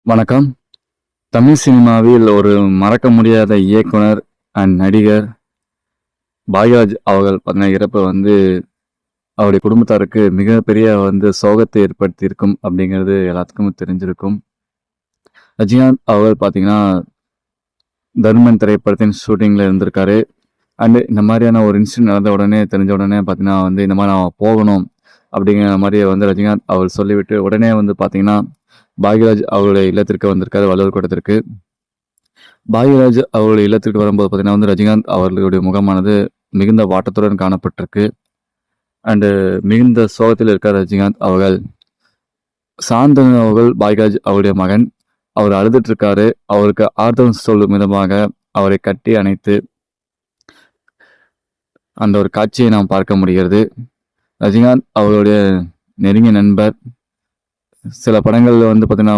வணக்கம். தமிழ் சினிமாவில் ஒரு மறக்க முடியாத இயக்குனர் அண்ட் நடிகர் பாக்யராஜ் அவர்கள் பண்ண இறப்பு அவருடைய குடும்பத்தாருக்கு மிகப்பெரிய சோகத்தை ஏற்படுத்தியிருக்கும் அப்படிங்கிறது எல்லாத்துக்கும் தெரிஞ்சிருக்கும். ரஜினிகாந்த் அவர்கள் பார்த்தீங்கன்னா, தர்மன் திரைப்படத்தின் ஷூட்டிங்கில் இருந்திருக்காரு. அண்டு இந்த மாதிரியான ஒரு இன்சிடென்ட் நடந்த உடனே தெரிஞ்ச உடனே பார்த்தீங்கன்னா இந்த மாதிரி நான் போகணும் அப்படிங்கிற மாதிரி ரஜினிகாந்த் அவர் சொல்லிவிட்டு உடனே பார்த்தீங்கன்னா பாக்யராஜ் அவருடைய இல்லத்திற்கு வந்திருக்காரு, வள்ளுவர் கூடத்திற்கு. பாக்யராஜ் அவருடைய இல்லத்திற்கு வரும்போது பார்த்தீங்கன்னா ரஜினிகாந்த் அவர்களுடைய முகமானது மிகுந்த வாட்டத்துடன் காணப்பட்டிருக்கு. அண்டு மிகுந்த சோகத்தில் இருக்கார் ரஜினிகாந்த் அவர்கள். சாந்தனு அவர்கள் பாக்யராஜ் அவருடைய மகன். அவர் அழுதுட்டு இருக்காரு. அவருக்கு ஆறுதல் சொல்லும் விதமாக அவரை கட்டி அணைத்து அந்த ஒரு காட்சியை நாம் பார்க்க முடிகிறது. ரஜினிகாந்த் அவருடைய நெருங்கிய நண்பர். சில படங்கள்ல பார்த்தீங்கன்னா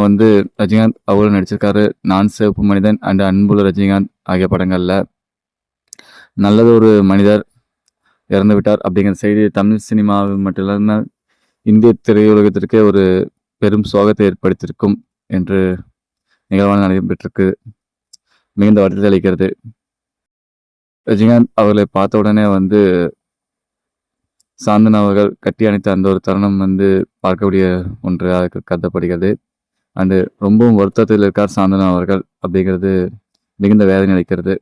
ரஜினிகாந்த் அவரும் நடிச்சிருக்காரு. நான் சிவப்பு மனிதன் அண்ட் அன்புள்ள ரஜினிகாந்த் ஆகிய படங்கள்ல. நல்லது ஒரு மனிதர் இறந்து விட்டார் அப்படிங்கிற செய்தி தமிழ் சினிமாவில் மட்டும் இல்லாமல் இந்திய திரையுலகத்திற்கே ஒரு பெரும் சோகத்தை ஏற்படுத்தியிருக்கும் என்று நிகழ்வான நடைபெற்றிருக்கு. மிகுந்த வருத்தத்தை அளிக்கிறது. ரஜினிகாந்த் அவர்களை பார்த்த உடனே சாந்தன் அவர்கள் கட்டி அணைத்த அந்த ஒரு தருணம் பார்க்கக்கூடிய ஒன்றாக கருதப்படுகிறது. அண்டு ரொம்பவும் வருத்தத்தில் இருக்கார் சாந்தன் அவர்கள் அப்படிங்கிறது மிகுந்த வேதனை அளிக்கிறது.